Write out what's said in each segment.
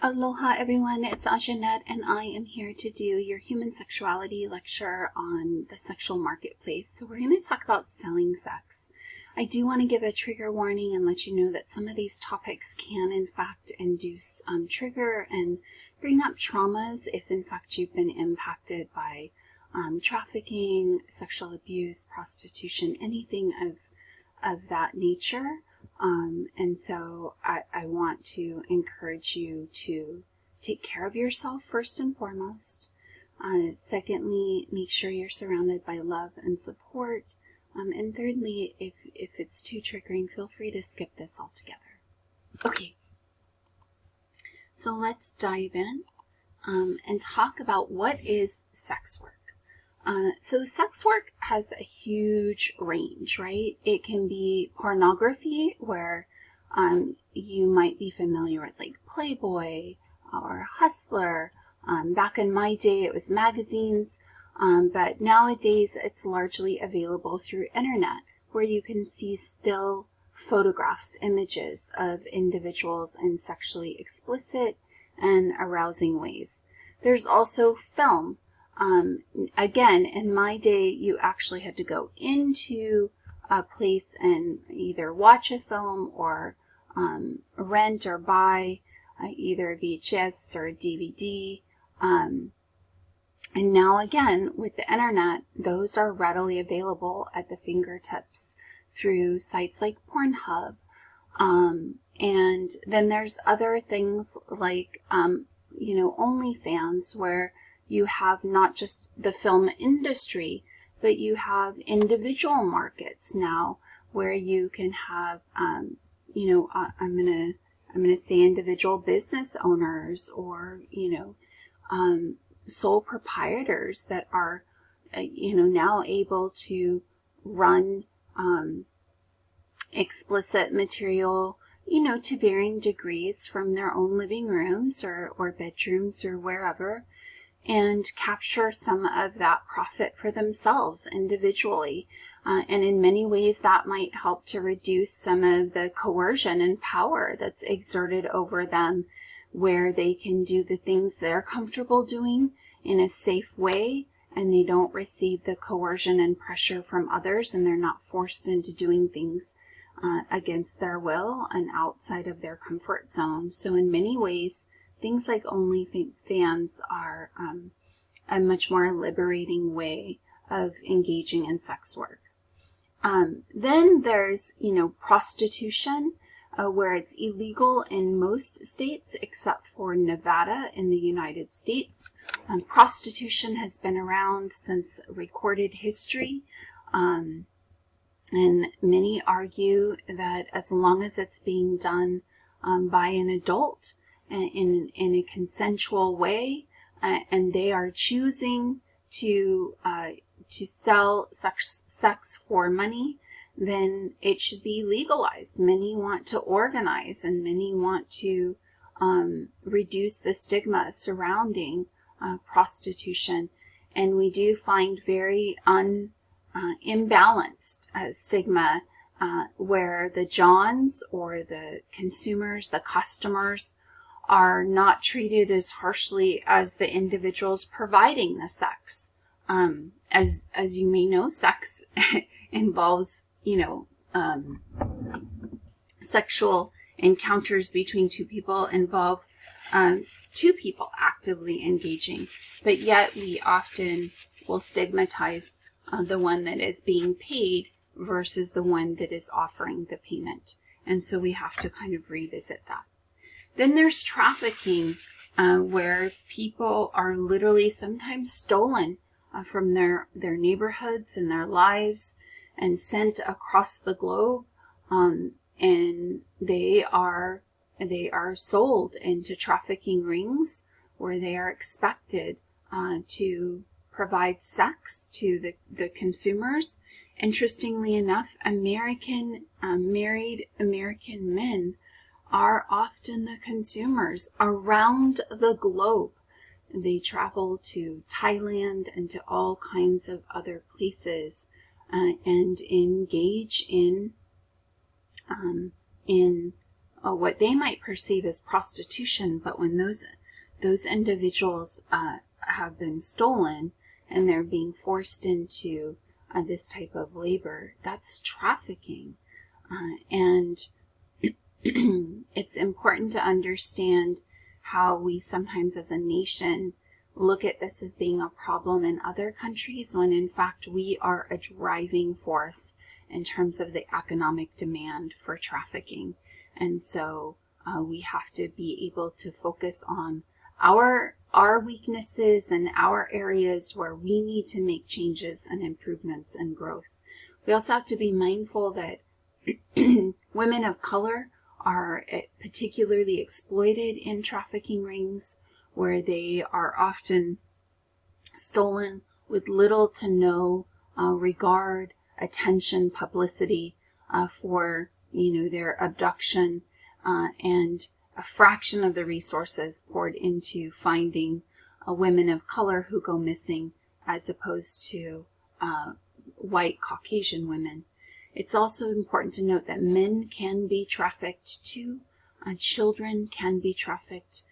Aloha everyone, it's Anjanette and I am here to do your human sexuality lecture on the sexual marketplace. So we're going to talk about selling sex. I do want to give a trigger warning and let you know that some of these topics can in fact induce trigger and bring up traumas if in fact you've been impacted by trafficking, sexual abuse, prostitution, anything of that nature. And so I want to encourage you to take care of yourself first and foremost. Secondly, make sure you're surrounded by love and support. And thirdly, if it's too triggering, feel free to skip this altogether. Okay, so let's dive in and talk about what is sex work. So sex work has a huge range, right? It can be pornography, where you might be familiar with like Playboy or Hustler. Back in my day, it was magazines, but nowadays it's largely available through internet, where you can see still photographs, images of individuals in sexually explicit and arousing ways. There's also film. Again, in my day, you actually had to go into a place and either watch a film or rent or buy either a VHS or a DVD. And now again, with the internet, those are readily available at the fingertips through sites like Pornhub. And then there's other things like, OnlyFans, where you have not just the film industry, but you have individual markets now where you can have, I'm gonna say individual business owners or, sole proprietors that are, now able to run explicit material, to varying degrees from their own living rooms or bedrooms or wherever, and capture some of that profit for themselves individually. And in many ways that might help to reduce some of the coercion and power that's exerted over them, where they can do the things they're comfortable doing in a safe way, and they don't receive the coercion and pressure from others, and they're not forced into doing things against their will and outside of their comfort zone. So in many ways, things like OnlyFans are a much more liberating way of engaging in sex work. Then there's, prostitution, where it's illegal in most states except for Nevada in the United States. Prostitution has been around since recorded history. And many argue that as long as it's being done by an adult, in a consensual way, and they are choosing to sell sex for money, then it should be legalized. Many want to organize, and many want to reduce the stigma surrounding prostitution. And we do find very imbalanced stigma where the Johns or the consumers, the customers, are not treated as harshly as the individuals providing the sex. As you may know, sex involves, sexual encounters between two people involve two people actively engaging, but yet we often will stigmatize the one that is being paid versus the one that is offering the payment. And so we have to kind of revisit that. Then there's trafficking, where people are literally sometimes stolen from their neighborhoods and their lives and sent across the globe, and they are sold into trafficking rings where they are expected to provide sex to the consumers. Interestingly enough, married American men are often the consumers around the globe. They travel to Thailand and to all kinds of other places and engage in what they might perceive as prostitution, but when those individuals have been stolen and they're being forced into this type of labor, that's trafficking. And it's important to understand how we sometimes as a nation look at this as being a problem in other countries, when in fact we are a driving force in terms of the economic demand for trafficking. And so we have to be able to focus on our weaknesses and our areas where we need to make changes and improvements and growth. We also have to be mindful that women of color are particularly exploited in trafficking rings, where they are often stolen with little to no regard, attention, publicity for their abduction, and a fraction of the resources poured into finding women of color who go missing, as opposed to white Caucasian women. It's also important to note that men can be trafficked too. Children can be trafficked.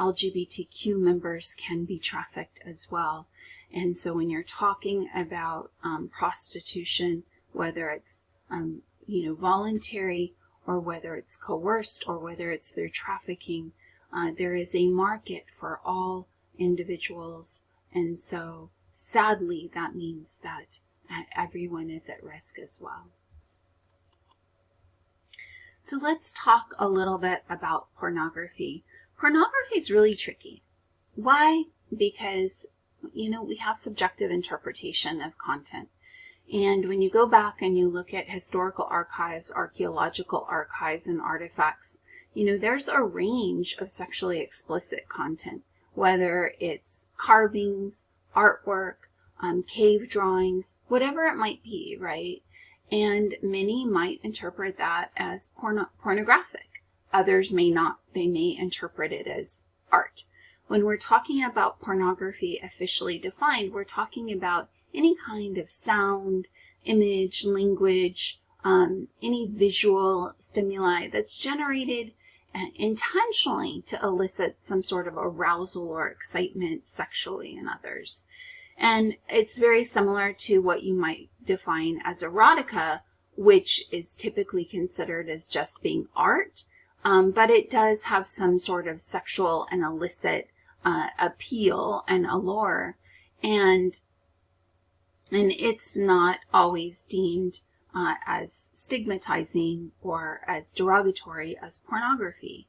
LGBTQ members can be trafficked as well. And so when you're talking about prostitution, whether it's voluntary, or whether it's coerced, or whether it's through trafficking, there is a market for all individuals. And so sadly, that means that everyone is at risk as well. So let's talk a little bit about pornography. Pornography is really tricky. Why? Because, we have subjective interpretation of content. And when you go back and you look at historical archives, archaeological archives, and artifacts, there's a range of sexually explicit content, whether it's carvings, artwork, cave drawings, whatever it might be, right? And many might interpret that as pornographic. Others may not. They may interpret it as art. When we're talking about pornography officially defined, we're talking about any kind of sound, image, language, any visual stimuli that's generated intentionally to elicit some sort of arousal or excitement sexually in others. And it's very similar to what you might define as erotica, which is typically considered as just being art, but it does have some sort of sexual and illicit appeal and allure, and it's not always deemed as stigmatizing or as derogatory as pornography.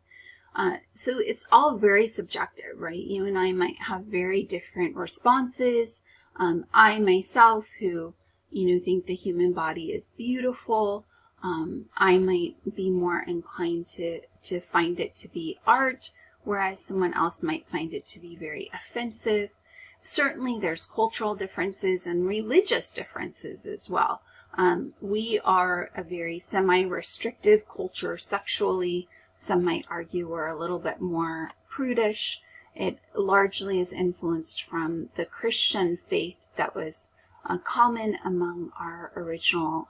So it's all very subjective, right? You and I might have very different responses. I myself, who, think the human body is beautiful, I might be more inclined to find it to be art, whereas someone else might find it to be very offensive. Certainly there's cultural differences and religious differences as well. We are a very semi-restrictive culture sexually. Some might argue we're a little bit more prudish. It largely is influenced from the Christian faith that was common among our original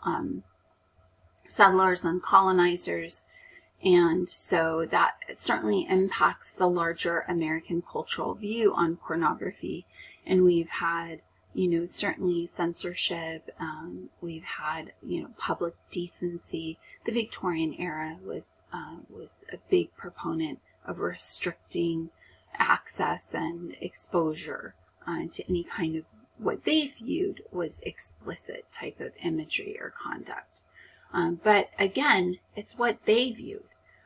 settlers and colonizers. And so that certainly impacts the larger American cultural view on pornography. And we've had, certainly censorship. We've had, public decency. The Victorian era was a big proponent of restricting access and exposure to any kind of what they viewed was explicit type of imagery or conduct. But again, it's what they viewed,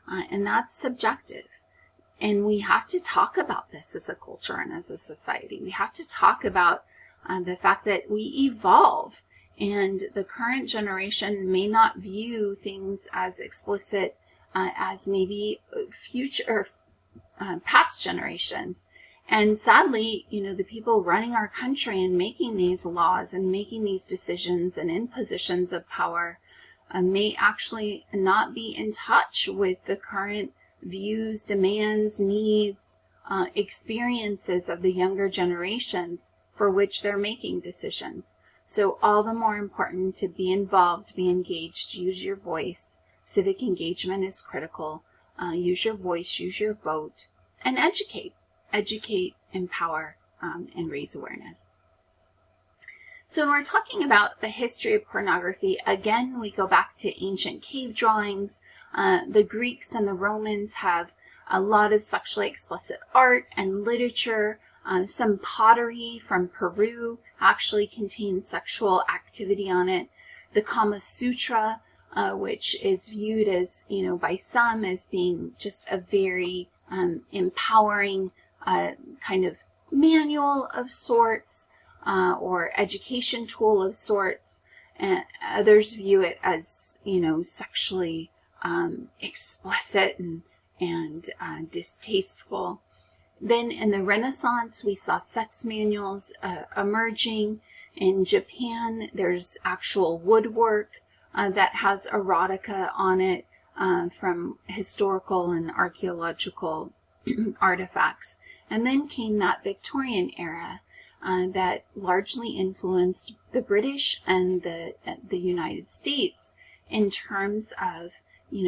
and that's subjective. And we have to talk about this as a culture and as a society. We have to talk about the fact that we evolve, and the current generation may not view things as explicit as maybe future or past generations. And sadly, the people running our country and making these laws and making these decisions and in positions of power may actually not be in touch with the current views, demands, needs, experiences of the younger generations for which they're making decisions. So all the more important to be involved, be engaged, use your voice. Civic engagement is critical. use your voice, use your vote, and educate, empower, and raise awareness. So when we're talking about the history of pornography, again, we go back to ancient cave drawings. The Greeks and the Romans have a lot of sexually explicit art and literature. Some pottery from Peru actually contains sexual activity on it. The Kama Sutra, which is viewed as, by some as being just a very empowering kind of manual of sorts, or education tool of sorts. And others view it as, sexually explicit and distasteful. Then in the Renaissance, we saw sex manuals emerging. In Japan, there's actual woodwork that has erotica on it from historical and archaeological artifacts. And then came that Victorian era that largely influenced the British and the United States in terms of,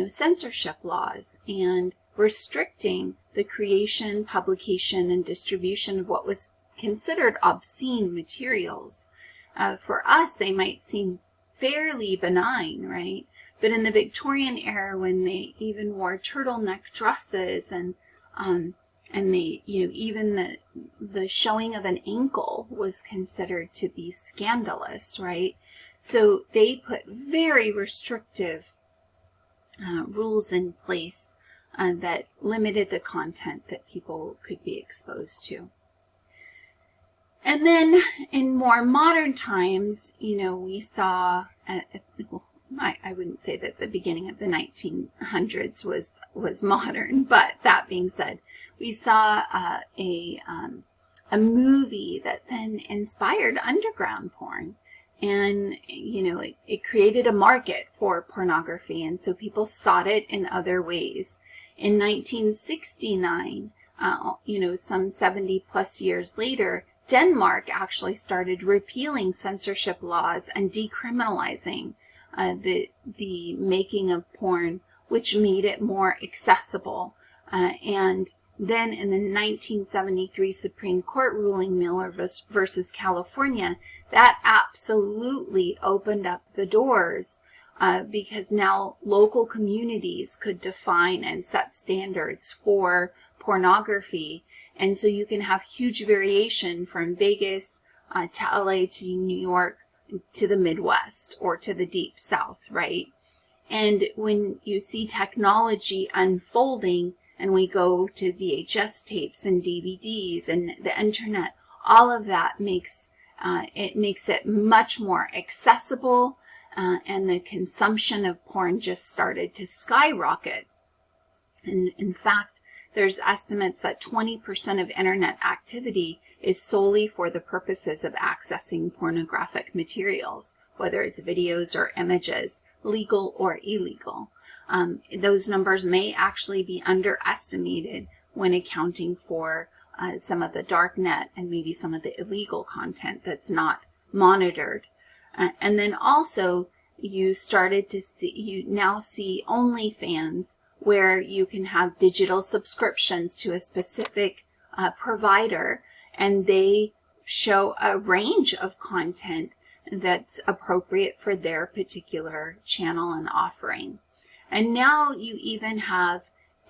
censorship laws and restricting the creation, publication, and distribution of what was considered obscene materials. For us, they might seem fairly benign, right? But in the Victorian era, when they even wore turtleneck dresses and they, even the showing of an ankle was considered to be scandalous, right? So they put very restrictive rules in place that limited the content that people could be exposed to. And then in more modern times, we saw, I wouldn't say that the beginning of the 1900s was modern, but that being said, we saw a movie that then inspired underground porn. And, it created a market for pornography, and so people sought it in other ways. In 1969, some 70 plus years later, Denmark actually started repealing censorship laws and decriminalizing the making of porn, which made it more accessible. And then in the 1973 Supreme Court ruling, Miller versus California, that absolutely opened up the doors because now local communities could define and set standards for pornography. And so you can have huge variation from Vegas to LA to New York to the Midwest or to the Deep South, right? And when you see technology unfolding, and we go to VHS tapes and DVDs and the internet, all of that makes it much more accessible, and the consumption of porn just started to skyrocket. And in fact, there's estimates that 20% of internet activity is solely for the purposes of accessing pornographic materials, whether it's videos or images, legal or illegal. Those numbers may actually be underestimated when accounting for some of the dark net and maybe some of the illegal content that's not monitored. And then also you now see OnlyFans, where you can have digital subscriptions to a specific provider, and they show a range of content that's appropriate for their particular channel and offering. And now you even have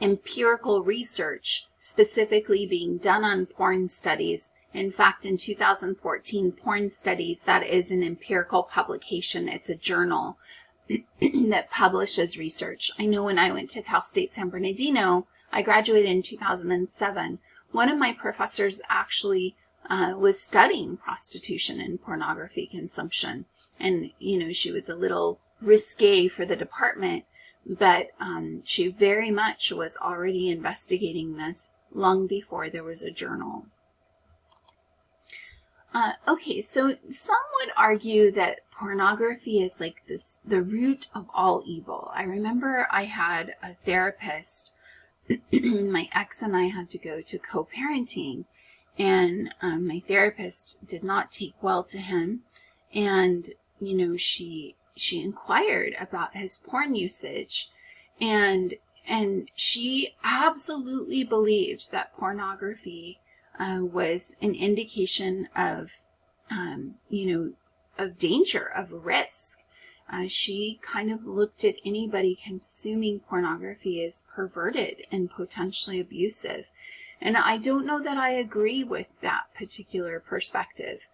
empirical research specifically being done on porn studies. In fact, in 2014, Porn Studies, that is an empirical publication. It's a journal that publishes research. I know when I went to Cal State San Bernardino, I graduated in 2007. One of my professors actually was studying prostitution and pornography consumption. And, she was a little risque for the department, but she very much was already investigating this long before there was a journal. Okay, so some would argue that pornography is like the root of all evil. I remember I had a therapist, my ex and I had to go to co-parenting, and my therapist did not take well to him, and she inquired about his porn usage, and And she absolutely believed that pornography was an indication of, of danger, of risk. She kind of looked at anybody consuming pornography as perverted and potentially abusive. And I don't know that I agree with that particular perspective.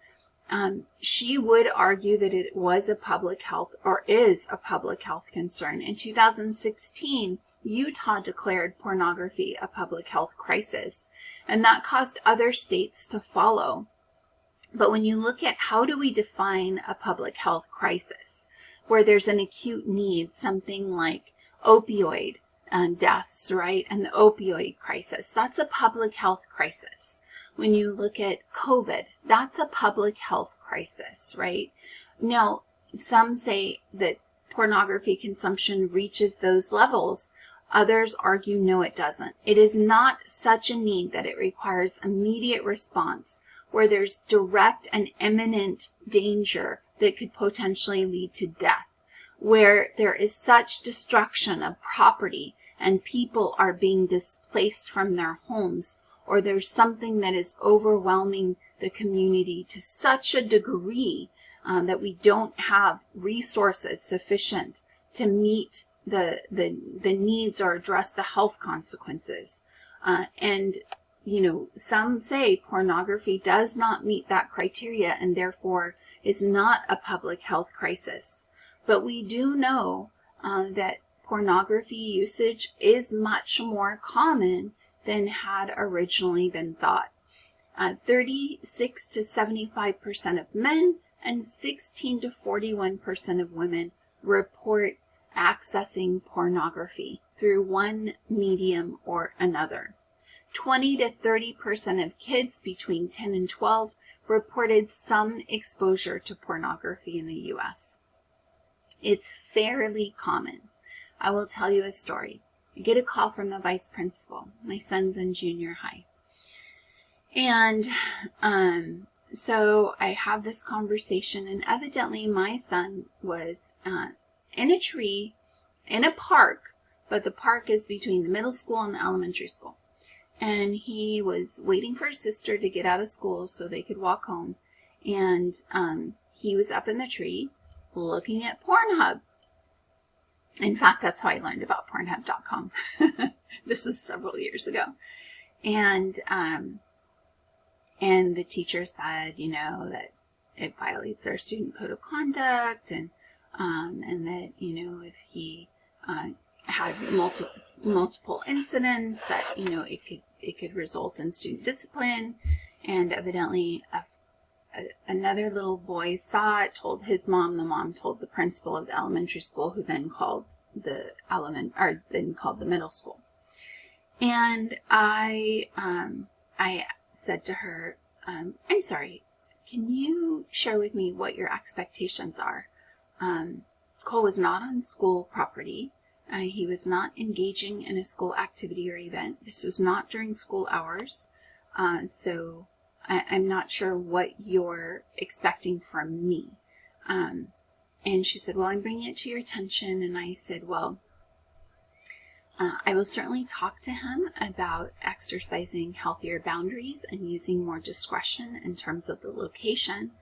She would argue that it was a public health, or is a public health concern. In 2016, Utah declared pornography a public health crisis, and that caused other states to follow. But when you look at how do we define a public health crisis, where there's an acute need, something like opioid deaths, right? And the opioid crisis, that's a public health crisis. When you look at COVID, that's a public health crisis, right? Now, some say that pornography consumption reaches those levels. Others argue no, it doesn't. It is not such a need that it requires immediate response, where there's direct and imminent danger that could potentially lead to death, where there is such destruction of property and people are being displaced from their homes, or there's something that is overwhelming the community to such a degree that we don't have resources sufficient to meet the needs or address the health consequences. And some say pornography does not meet that criteria and therefore is not a public health crisis. But we do know that pornography usage is much more common than had originally been thought. 36 to 75% of men and 16 to 41% of women report accessing pornography through one medium or another. 20 to 30% of kids between 10 and 12 reported some exposure to pornography in the U.S. It's fairly common. I will tell you a story. I get a call from the vice principal. My son's in junior high. And so I have this conversation, and evidently my son was in a tree in a park, but the park is between the middle school and the elementary school. And he was waiting for his sister to get out of school so they could walk home. And he was up in the tree looking at Pornhub. In fact, that's how I learned about Pornhub.com. This was several years ago. And the teacher said, that it violates our student code of conduct, and that, if he had multiple incidents, that, it could result in student discipline. And evidently another little boy saw it, told his mom, the mom told the principal of the elementary school, who then called the middle school. And I said to her, I'm sorry, can you share with me what your expectations are? Cole was not on school property. He was not engaging in a school activity or event. This was not during school hours. So I'm not sure what you're expecting from me. And she said, well, I'm bringing it to your attention. And I said, well, I will certainly talk to him about exercising healthier boundaries and using more discretion in terms of the location,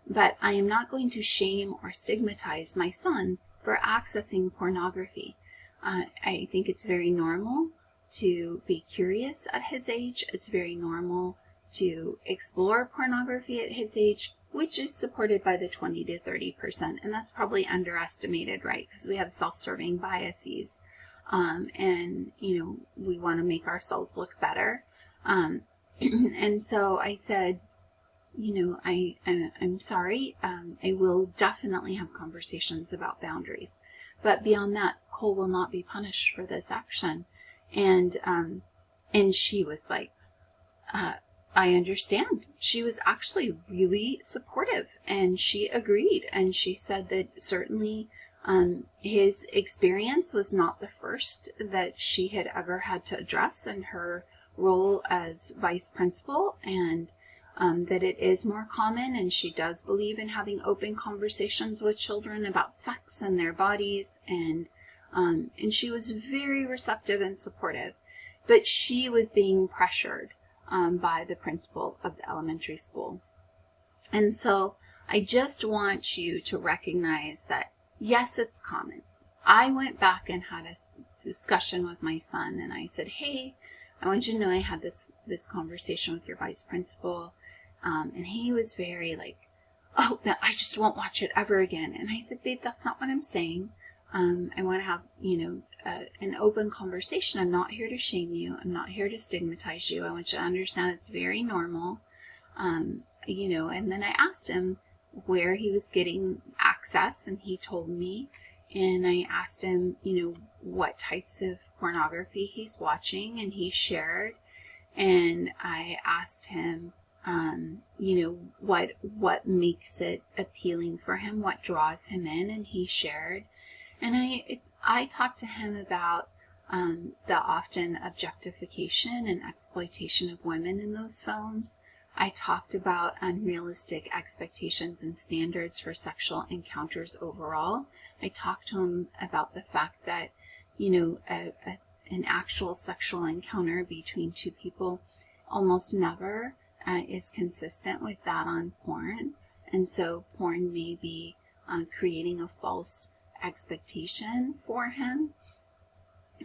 but I am not going to shame or stigmatize my son for accessing pornography. I think it's very normal to be curious at his age. It's very normal to explore pornography at his age, which is supported by the 20 to 30%. And that's probably underestimated, right? Because we have self-serving biases. And, we want to make ourselves look better. And so I said, I'm sorry. I will definitely have conversations about boundaries. But beyond that, Cole will not be punished for this action. And she was like, I understand. She was actually really supportive, and she agreed. And she said that certainly his experience was not the first that she had ever had to address in her role as vice principal, and that it is more common, and she does believe in having open conversations with children about sex and their bodies, and And she was very receptive and supportive, but she was being pressured by the principal of the elementary school. And so I just want you to recognize that, yes, it's common. I went back and had a discussion with my son, and I said, hey, I want you to know I had this conversation with your vice principal. And he was very like, oh, I just won't watch it ever again. And I said, babe, that's not what I'm saying. I want to have, an open conversation. I'm not here to shame you. I'm not here to stigmatize you. I want you to understand it's very normal. And then I asked him where he was getting access, and he told me. And I asked him, what types of pornography he's watching, and he shared. And I asked him, what makes it appealing for him, what draws him in, and he shared. And I talked to him about the often objectification and exploitation of women in those films. I talked about unrealistic expectations and standards for sexual encounters overall. I talked to him about the fact that, an actual sexual encounter between two people almost never is consistent with that on porn. And so porn may be creating a false expectation for him.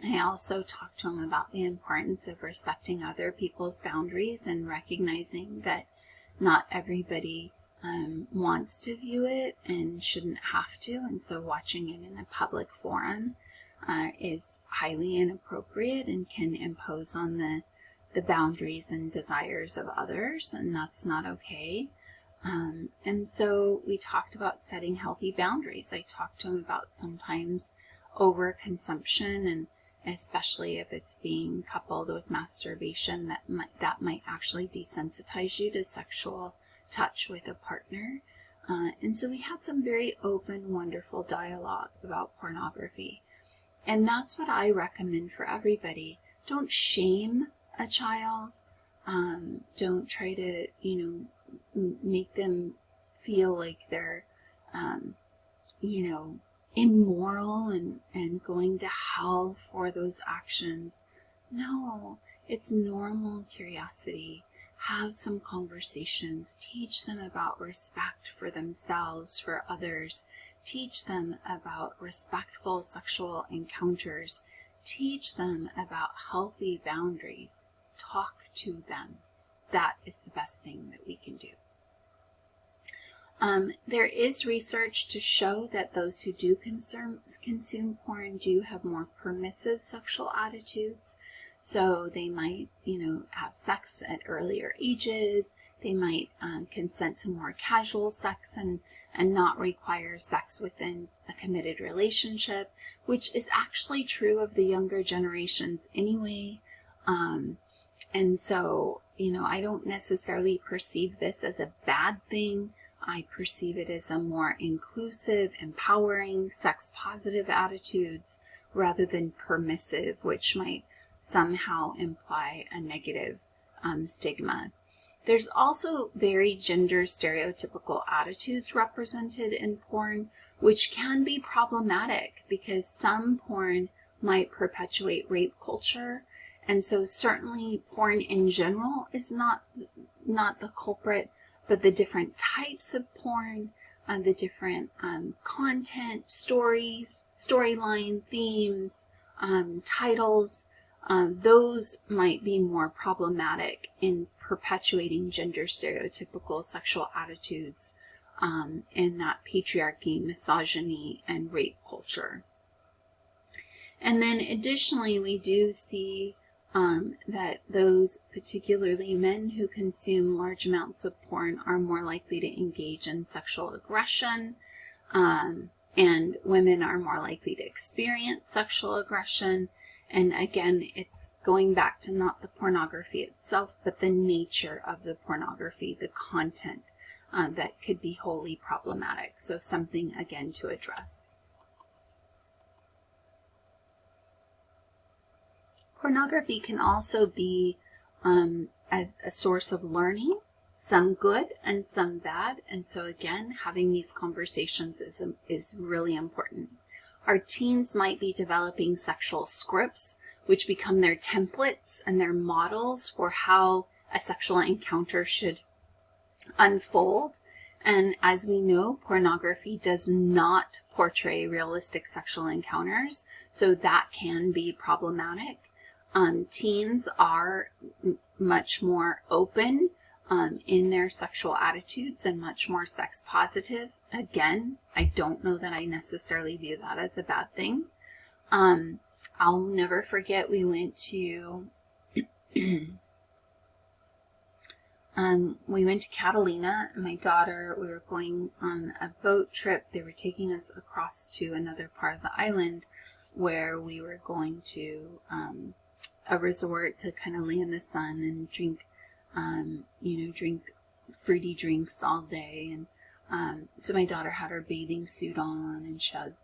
I also talked to him about the importance of respecting other people's boundaries and recognizing that not everybody wants to view it and shouldn't have to, and so watching it in a public forum is highly inappropriate and can impose on the boundaries and desires of others, and that's not okay. And so we talked about setting healthy boundaries. I talked to him about sometimes overconsumption, and especially if it's being coupled with masturbation, that might actually desensitize you to sexual touch with a partner. And so we had some very open, wonderful dialogue about pornography. And that's what I recommend for everybody. Don't shame a child. Don't try to, make them feel like they're, immoral and going to hell for those actions. No, it's normal curiosity. Have some conversations. Teach them about respect for themselves, for others. Teach them about respectful sexual encounters. Teach them about healthy boundaries. Talk to them. That is the best thing that we can do. There is research to show that those who do consume porn do have more permissive sexual attitudes. So they might, have sex at earlier ages. They might consent to more casual sex and not require sex within a committed relationship, which is actually true of the younger generations anyway. And so, I don't necessarily perceive this as a bad thing. I perceive it as a more inclusive, empowering, sex-positive attitudes rather than permissive, which might somehow imply a negative stigma. There's also very gender stereotypical attitudes represented in porn, which can be problematic because some porn might perpetuate rape culture. And so certainly porn in general is not the culprit, but the different types of porn, the different content, stories, storyline, themes, titles, those might be more problematic in perpetuating gender stereotypical sexual attitudes in that patriarchy, misogyny, and rape culture. And then additionally, we do see that those, particularly men who consume large amounts of porn, are more likely to engage in sexual aggression, and women are more likely to experience sexual aggression. And again, it's going back to not the pornography itself, but the nature of the pornography, the content that could be wholly problematic. So something, again, to address. Pornography can also be a source of learning, some good and some bad. And so again, having these conversations is really important. our teens might be developing sexual scripts, which become their templates and their models for how a sexual encounter should unfold. And as we know, pornography does not portray realistic sexual encounters, so that can be problematic. Teens are much more open in their sexual attitudes and much more sex positive. Again, I don't know that I necessarily view that as a bad thing. I'll never forget, we went to Catalina. My daughter, we were going on a boat trip. They were taking us across to another part of the island where we were going to a resort to kind of lay in the sun and drink, drink fruity drinks all day. And so my daughter had her bathing suit on, and she had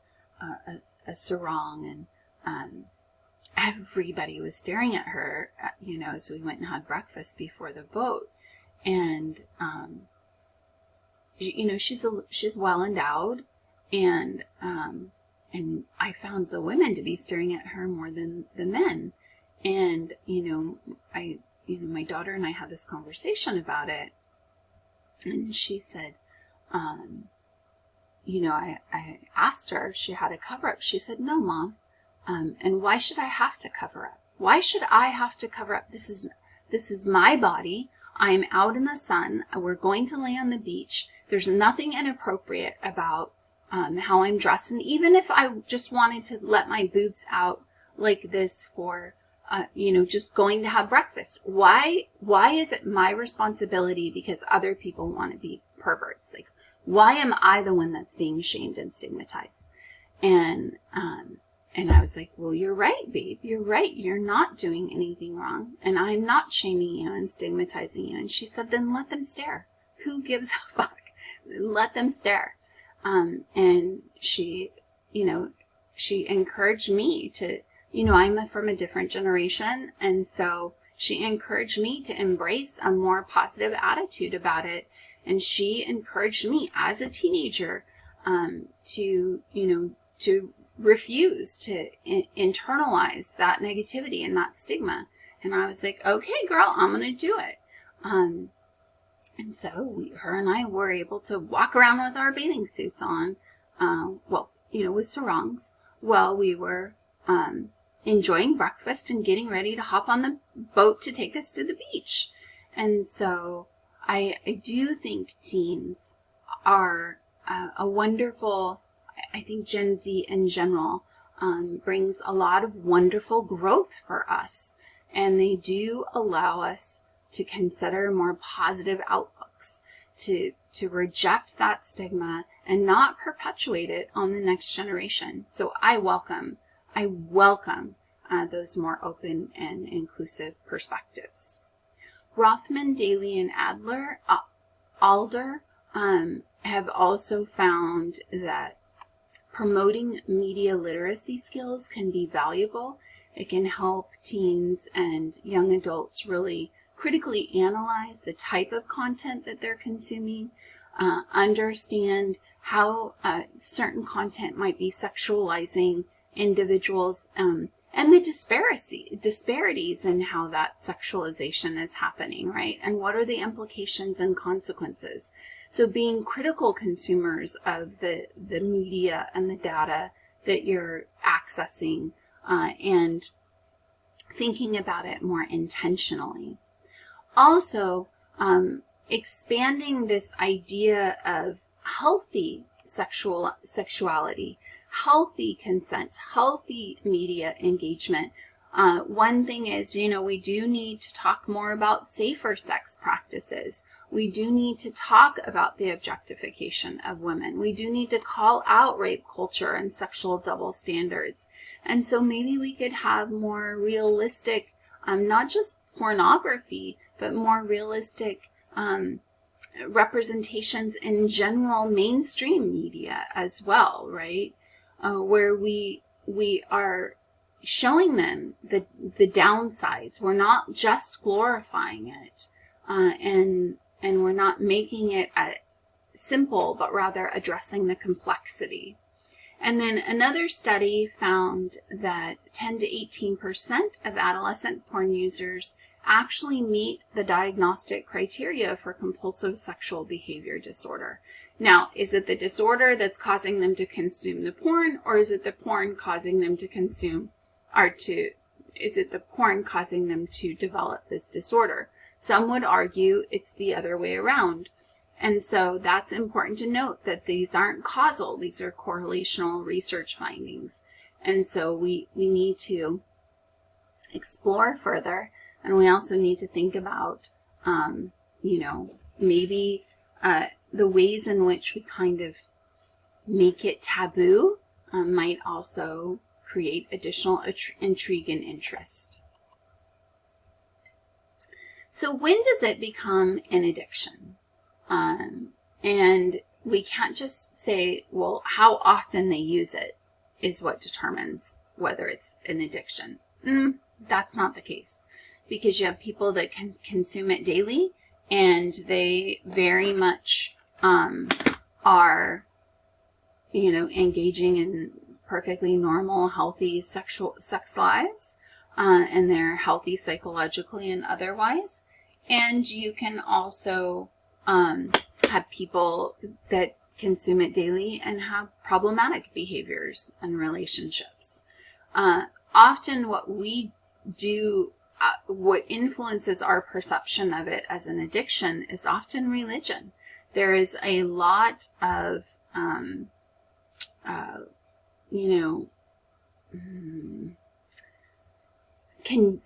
a sarong, and everybody was staring at her, as we went and had breakfast before the boat. And, she's well endowed, and I found the women to be staring at her more than the men. And, my daughter and I had this conversation about it, and she said, I asked her if she had a cover up. She said, "No, Mom. And why should I have to cover up? Why should I have to cover up? This is my body. I'm out in the sun. We're going to lay on the beach. There's nothing inappropriate about how I'm dressed. And even if I just wanted to let my boobs out like this for, just going to have breakfast, why is it my responsibility because other people want to be perverts? Like, why am I the one that's being shamed and stigmatized?" And I was like, "Well, you're right, babe. You're right. You're not doing anything wrong. And I'm not shaming you and stigmatizing you." And she said, "Then let them stare. Who gives a fuck? Let them stare." And she, she encouraged me to, I'm from a different generation. And so she encouraged me to embrace a more positive attitude about it. And she encouraged me as a teenager to refuse to internalize that negativity and that stigma. And I was like, "Okay, girl, I'm going to do it." And so her and I were able to walk around with our bathing suits on, with sarongs, while we were enjoying breakfast and getting ready to hop on the boat to take us to the beach. And so I do think teens are a wonderful, I think Gen Z in general brings a lot of wonderful growth for us. And they do allow us to consider more positive outlooks, to reject that stigma and not perpetuate it on the next generation. So I welcome those more open and inclusive perspectives. Rothman, Daly, and Alder have also found that promoting media literacy skills can be valuable. It can help teens and young adults really critically analyze the type of content that they're consuming, understand how certain content might be sexualizing individuals, and the disparities in how that sexualization is happening, right? And what are the implications and consequences? So being critical consumers of the media and the data that you're accessing, and thinking about it more intentionally. Also, expanding this idea of healthy sexuality, healthy consent, healthy media engagement. One thing is, we do need to talk more about safer sex practices. We do need to talk about the objectification of women. We do need to call out rape culture and sexual double standards. And so maybe we could have more realistic, not just pornography, but more realistic representations in general mainstream media as well, right? Where we are showing them the downsides. We're not just glorifying it, and we're not making it simple, but rather addressing the complexity. And then another study found that 10 to 18% of adolescent porn users actually meet the diagnostic criteria for compulsive sexual behavior disorder. Now, is it the disorder that's causing them to consume the porn, or is it the porn causing them to consume, is it the porn causing them to develop this disorder? Some would argue it's the other way around. And so that's important to note, that these aren't causal, these are correlational research findings. And so we need to explore further, and we also need to think about, maybe the ways in which we kind of make it taboo might also create additional intrigue and interest. So when does it become an addiction? And we can't just say, well, how often they use it is what determines whether it's an addiction. That's not the case, because you have people that can consume it daily, and they very much are, engaging in perfectly normal, healthy sex lives, and they're healthy psychologically and otherwise. And you can also have people that consume it daily and have problematic behaviors and relationships. Often what we do, what influences our perception of it as an addiction is often religion. There is a lot of,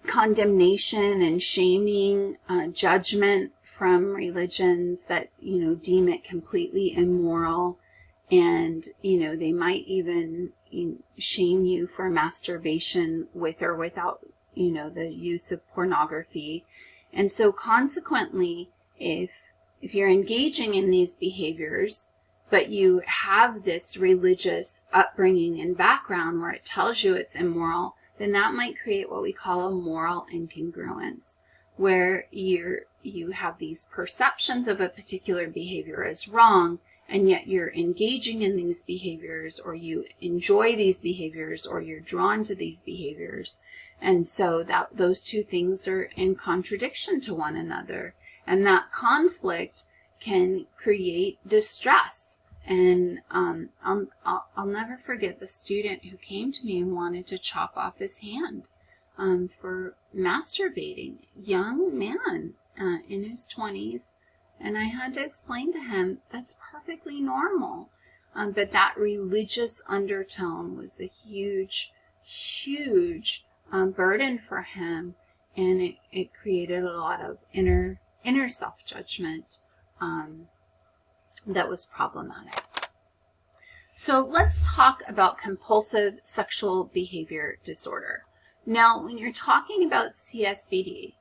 condemnation and shaming, judgment from religions that, deem it completely immoral. And, they might even shame you for masturbation with or without, the use of pornography. And so consequently, if you're engaging in these behaviors, but you have this religious upbringing and background where it tells you it's immoral, then that might create what we call a moral incongruence, where you have these perceptions of a particular behavior as wrong, and yet you're engaging in these behaviors, or you enjoy these behaviors, or you're drawn to these behaviors. And so that those two things are in contradiction to one another. And that conflict can create distress. And I'll never forget the student who came to me and wanted to chop off his hand for masturbating. Young man in his 20s. And I had to explain to him that's perfectly normal. But that religious undertone was a huge, huge burden for him. And it created a lot of inner self-judgment that was problematic. So let's talk about compulsive sexual behavior disorder. Now, when you're talking about CSBD,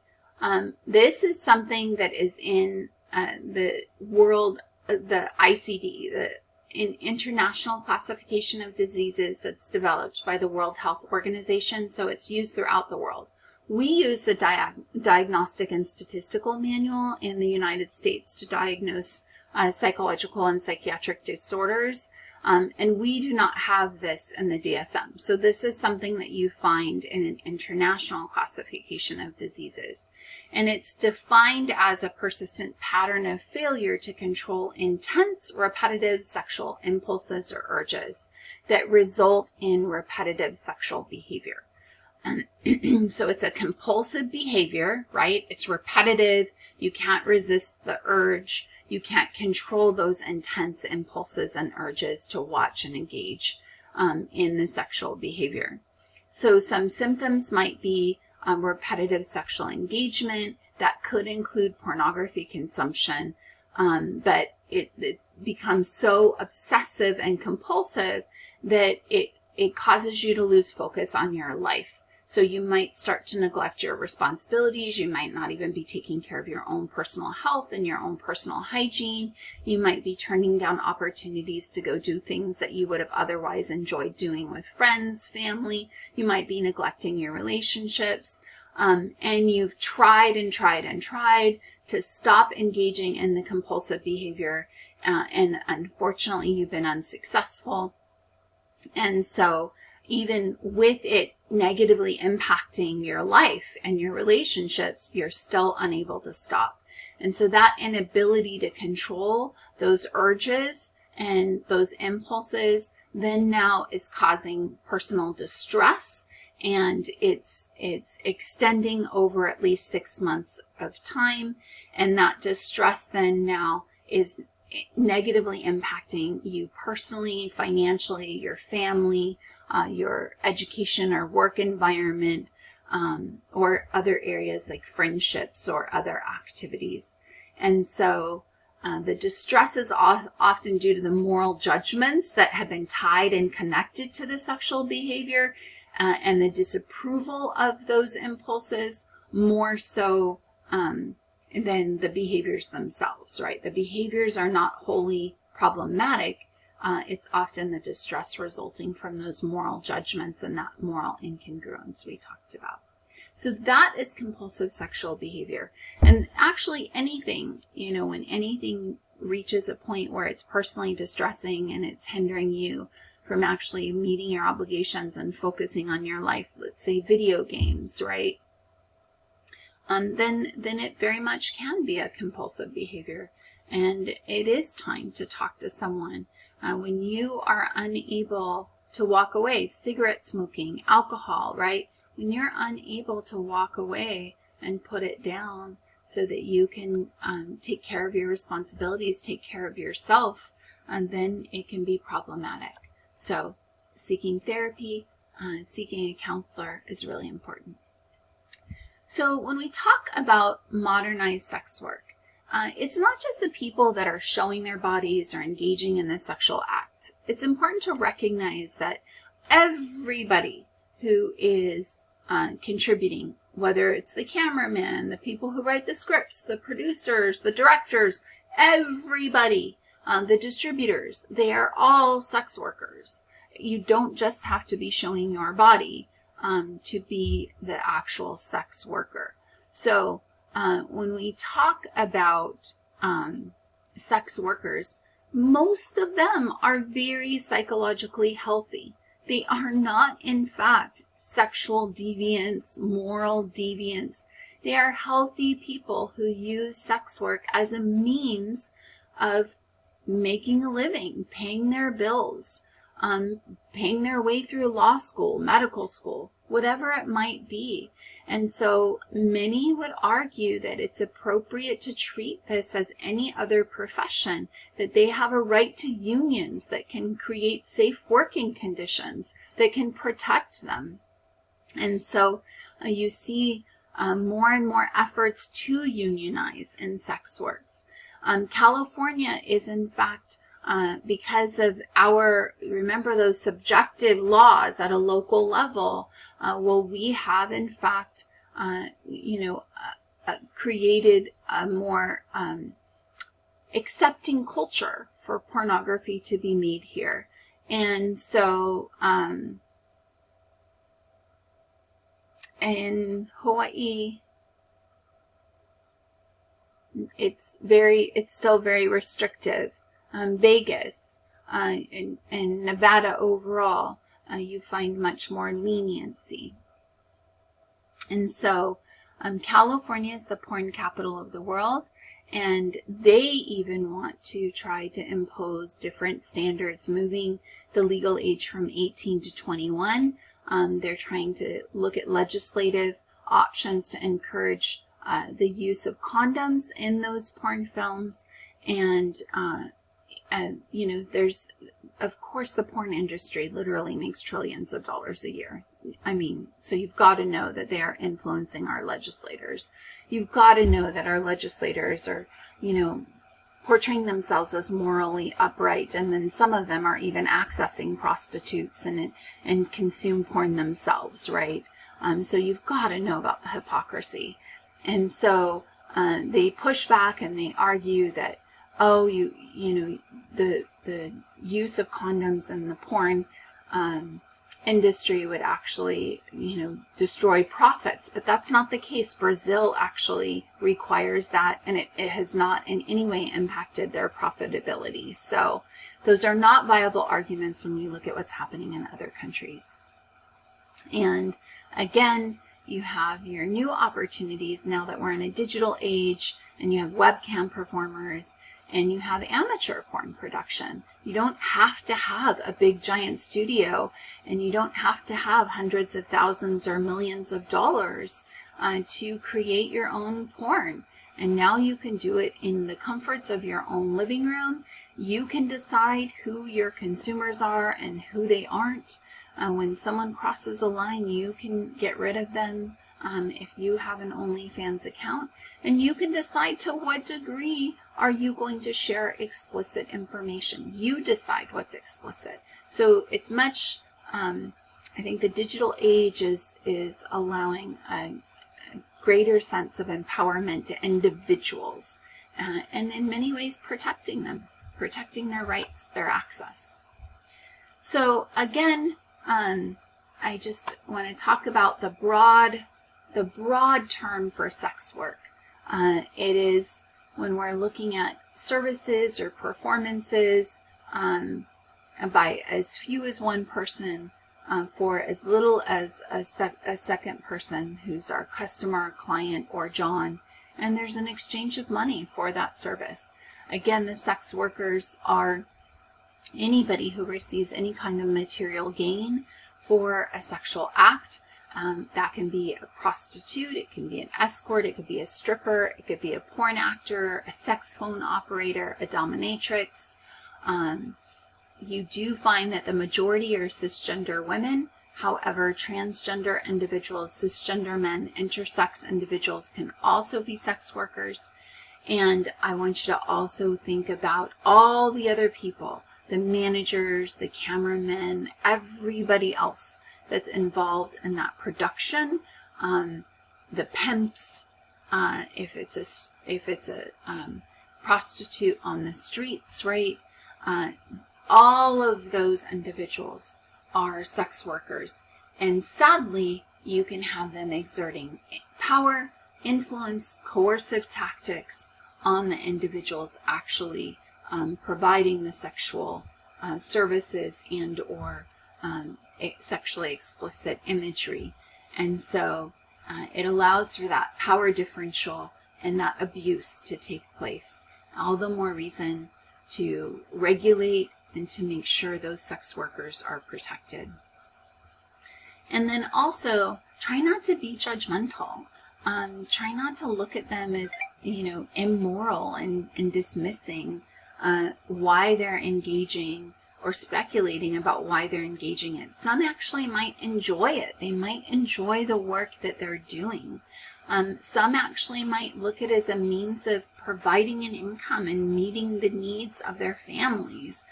this is something that is in the world, the ICD, the International Classification of Diseases, that's developed by the World Health Organization, so it's used throughout the world. We use the Diagnostic and Statistical Manual in the United States to diagnose psychological and psychiatric disorders, and we do not have this in the DSM. So this is something that you find in an international classification of diseases. And it's defined as a persistent pattern of failure to control intense, repetitive sexual impulses or urges that result in repetitive sexual behavior. So it's a compulsive behavior, right? It's repetitive. You can't resist the urge. You can't control those intense impulses and urges to watch and engage in the sexual behavior. So some symptoms might be repetitive sexual engagement. That could include pornography consumption, but it's become so obsessive and compulsive that it causes you to lose focus on your life. So you might start to neglect your responsibilities. You might not even be taking care of your own personal health and your own personal hygiene. You might be turning down opportunities to go do things that you would have otherwise enjoyed doing with friends, family. You might be neglecting your relationships. And you've tried and tried and tried to stop engaging in the compulsive behavior. And unfortunately, you've been unsuccessful. And so even with it negatively impacting your life and your relationships, you're still unable to stop. And so that inability to control those urges and those impulses then now is causing personal distress, and it's extending over at least 6 months of time. And that distress then now is negatively impacting you personally, financially, your family, your education or work environment, or other areas like friendships or other activities. And so the distress is often due to the moral judgments that have been tied and connected to the sexual behavior, and the disapproval of those impulses more so than the behaviors themselves, right? The behaviors are not wholly problematic. It's often the distress resulting from those moral judgments and that moral incongruence we talked about. So that is compulsive sexual behavior. And actually anything, when anything reaches a point where it's personally distressing and it's hindering you from actually meeting your obligations and focusing on your life, let's say video games, right? Then it very much can be a compulsive behavior. And it is time to talk to someone. When you are unable to walk away, cigarette smoking, alcohol, right? When you're unable to walk away and put it down so that you can take care of your responsibilities, take care of yourself, and then it can be problematic. So seeking therapy, seeking a counselor is really important. So when we talk about modernized sex work, it's not just the people that are showing their bodies or engaging in the sexual act. It's important to recognize that everybody who is contributing, whether it's the cameraman, the people who write the scripts, the producers, the directors, everybody, the distributors, they are all sex workers. You don't just have to be showing your body to be the actual sex worker. So when we talk about sex workers, most of them are very psychologically healthy. They are not, in fact, sexual deviants, moral deviants. They are healthy people who use sex work as a means of making a living, paying their bills, paying their way through law school, medical school, whatever it might be. And so many would argue that it's appropriate to treat this as any other profession, that they have a right to unions that can create safe working conditions, that can protect them. And so you see more and more efforts to unionize in sex works. California is, in fact, because of remember those subjective laws at a local level, we have, in fact, created a more accepting culture for pornography to be made here. And so in Hawaii, it's still very restrictive. Vegas and Nevada overall, you find much more leniency. And so California is the porn capital of the world, and they even want to try to impose different standards, moving the legal age from 18 to 21. They're trying to look at legislative options to encourage the use of condoms in those porn films. And there's, of course, the porn industry literally makes trillions of dollars a year. I mean, so you've got to know that they are influencing our legislators. You've got to know that our legislators are, portraying themselves as morally upright, and then some of them are even accessing prostitutes and consume porn themselves, right? So you've got to know about the hypocrisy. And so they push back and they argue that, the use of condoms in the porn industry would actually, destroy profits, but that's not the case. Brazil actually requires that, and it has not in any way impacted their profitability. So those are not viable arguments when we look at what's happening in other countries. And again, you have your new opportunities now that we're in a digital age, and you have webcam performers, and you have amateur porn production. You don't have to have a big giant studio, and you don't have to have hundreds of thousands or millions of dollars to create your own porn. And now you can do it in the comforts of your own living room. You can decide who your consumers are and who they aren't. When someone crosses a line, you can get rid of them if you have an OnlyFans account, and you can decide to what degree are you going to share explicit information. You decide what's explicit. So it's much, I think the digital age is allowing a greater sense of empowerment to individuals, and in many ways protecting them, protecting their rights, their access. So again, I just want to talk about the broad term for sex work. It is when we're looking at services or performances by as few as one person for as little as a second person who's our customer, client, or John, and there's an exchange of money for that service. Again, the sex workers are anybody who receives any kind of material gain for a sexual act. That can be a prostitute, it can be an escort, it could be a stripper, it could be a porn actor, a sex phone operator, a dominatrix. You do find that the majority are cisgender women. However, transgender individuals, cisgender men, intersex individuals can also be sex workers. And I want you to also think about all the other people, the managers, the cameramen, everybody else that's involved in that production, the pimps, if it's a prostitute on the streets, right? All of those individuals are sex workers, and sadly, you can have them exerting power, influence, coercive tactics on the individuals actually providing the sexual services and or sexually explicit imagery. And so it allows for that power differential and that abuse to take place. All the more reason to regulate and to make sure those sex workers are protected. And then also try not to be judgmental. Try not to look at them as, immoral and dismissing why they're engaging or speculating about why they're engaging it. Some actually might enjoy it. They might enjoy the work that they're doing. Some actually might look at it as a means of providing an income and meeting the needs of their families.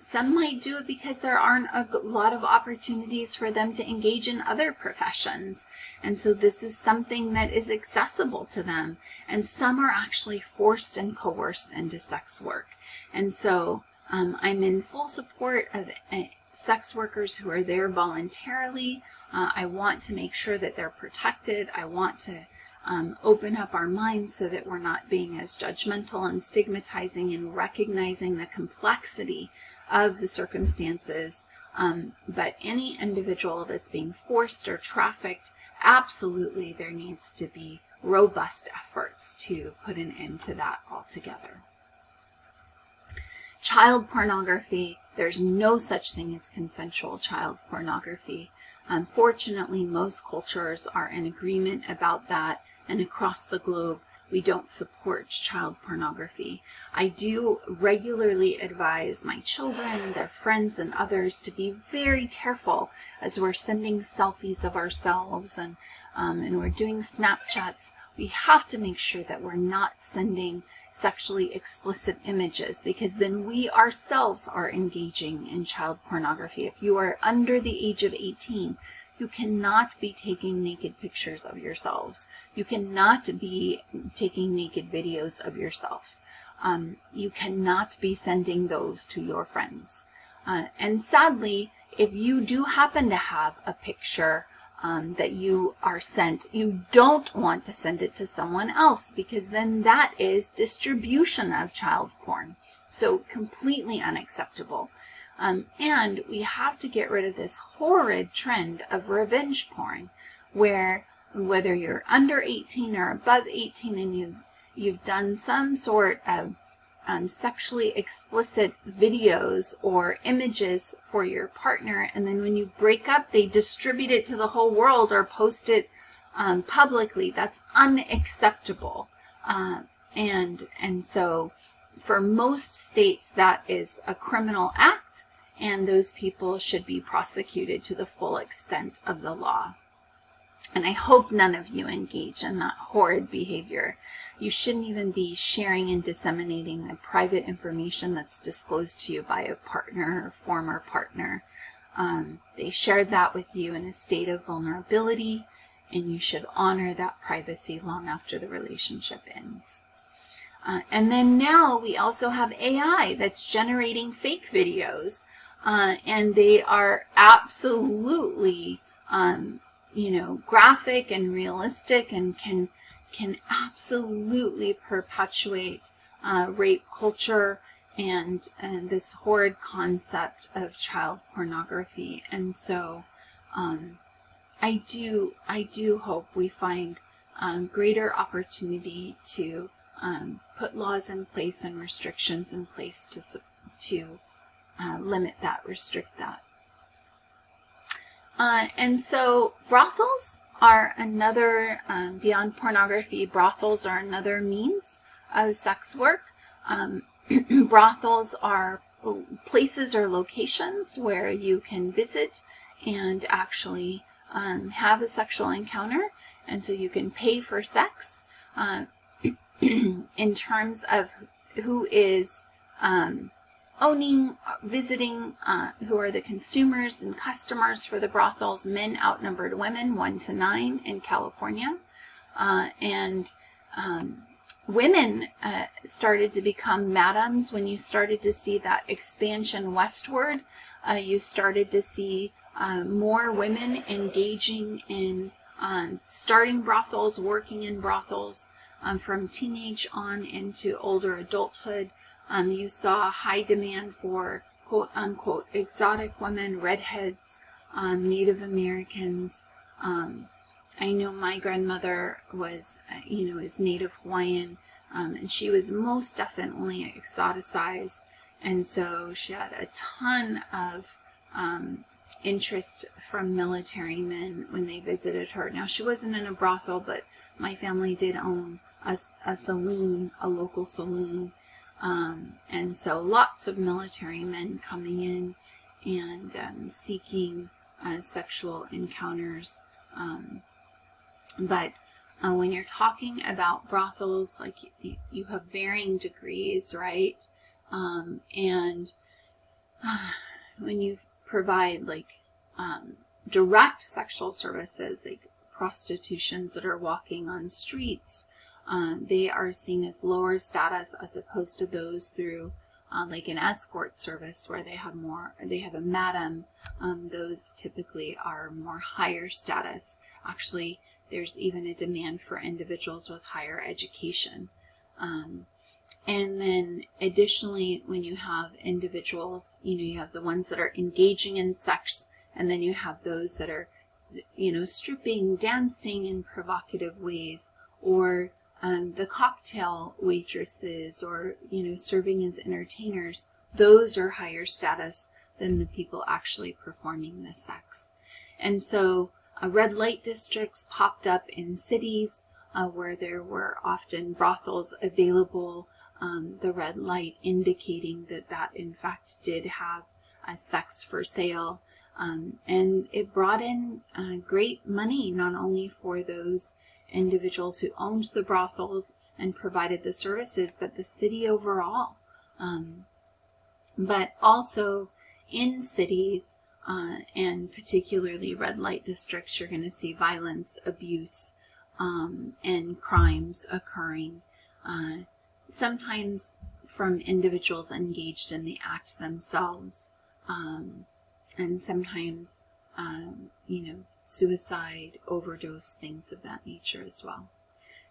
Some might do it because there aren't a lot of opportunities for them to engage in other professions. And so this is something that is accessible to them. And some are actually forced and coerced into sex work. And so I'm in full support of sex workers who are there voluntarily. I want to make sure that they're protected. I want to open up our minds so that we're not being as judgmental and stigmatizing and recognizing the complexity of the circumstances. But any individual that's being forced or trafficked, absolutely there needs to be robust efforts to put an end to that altogether. Child pornography, there's no such thing as consensual child pornography. Unfortunately, most cultures are in agreement about that, and across the globe, we don't support child pornography. I do regularly advise my children, their friends, and others to be very careful as we're sending selfies of ourselves and we're doing Snapchats. We have to make sure that we're not sending sexually explicit images, because then we ourselves are engaging in child pornography. If you are under the age of 18, you cannot be taking naked pictures of yourselves. You cannot be taking naked videos of yourself. You cannot be sending those to your friends. And sadly, if you do happen to have a picture that you are sent, you don't want to send it to someone else, because then that is distribution of child porn. So completely unacceptable. And we have to get rid of this horrid trend of revenge porn, where whether you're under 18 or above 18 and you've done some sort of sexually explicit videos or images for your partner, and then when you break up, they distribute it to the whole world or post it publicly. That's unacceptable. And so for most states, that is a criminal act, and those people should be prosecuted to the full extent of the law. And I hope none of you engage in that horrid behavior. You shouldn't even be sharing and disseminating the private information that's disclosed to you by a partner or former partner. They shared that with you in a state of vulnerability, and you should honor that privacy long after the relationship ends. And then now we also have AI that's generating fake videos, and they are absolutely graphic and realistic, and can absolutely perpetuate rape culture and this horrid concept of child pornography. And so I do hope we find greater opportunity to put laws in place and restrictions in place to limit that, restrict that. And so brothels are another, beyond pornography, brothels are another means of sex work. Brothels are places or locations where you can visit and actually have a sexual encounter, and so you can pay for sex. In terms of who is owning, visiting, who are the consumers and customers for the brothels, men outnumbered women 1-9 in California. And women started to become madams. When you started to see that expansion westward, you started to see more women engaging in starting brothels, working in brothels from teenage on into older adulthood. You saw high demand for quote-unquote exotic women, redheads, Native Americans. I know my grandmother was, is Native Hawaiian, and she was most definitely exoticized. And so she had a ton of interest from military men when they visited her. Now, she wasn't in a brothel, but my family did own a saloon, a local saloon. And so lots of military men coming in and seeking sexual encounters. But when you're talking about brothels, like you have varying degrees, right? And when you provide like direct sexual services, like prostitutions that are walking on streets, they are seen as lower status as opposed to those through like an escort service where they have a madam. Those typically are more higher status. Actually, there's even a demand for individuals with higher education. And then additionally, when you have individuals, you have the ones that are engaging in sex, and then you have those that are, stripping, dancing in provocative ways, or the cocktail waitresses, or, serving as entertainers. Those are higher status than the people actually performing the sex. And so red light districts popped up in cities where there were often brothels available, the red light indicating that in fact did have sex for sale. And it brought in great money, not only for those individuals who owned the brothels and provided the services, but the city overall. But also in cities, and particularly red light districts, you're going to see violence, abuse, and crimes occurring, sometimes from individuals engaged in the act themselves. and sometimes, suicide, overdose, things of that nature as well.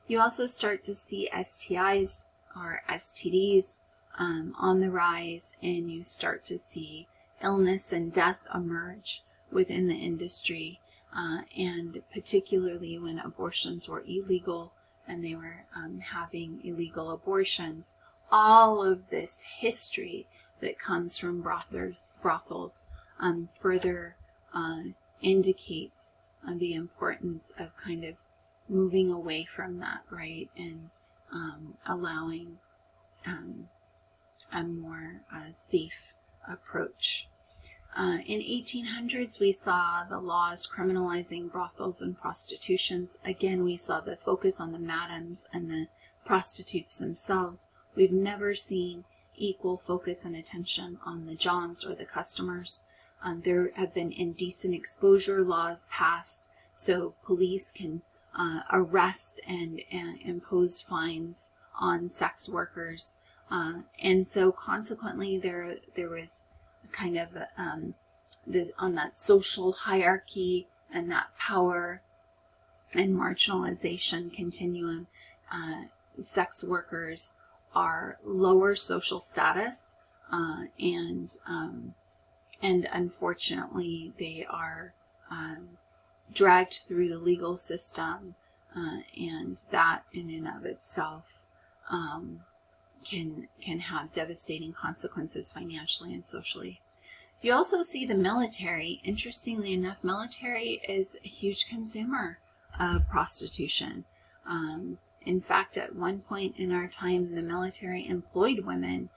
You also start to see STIs or STDs on the rise, and you start to see illness and death emerge within the industry, and particularly when abortions were illegal and they were having illegal abortions. All of this history that comes from brothels further indicates the importance of kind of moving away from that, right, and allowing a more safe approach. In 1800s, we saw the laws criminalizing brothels and prostitutions. Again, we saw the focus on the madams and the prostitutes themselves. We've never seen equal focus and attention on the Johns or the customers. There have been indecent exposure laws passed, so police can arrest and impose fines on sex workers. And so consequently, there was kind of on that social hierarchy and that power and marginalization continuum, sex workers are lower social status, and unfortunately they are dragged through the legal system, and that in and of itself can have devastating consequences financially and socially. You also see the military. Interestingly enough, military is a huge consumer of prostitution. In fact, at one point in our time, the military employed women,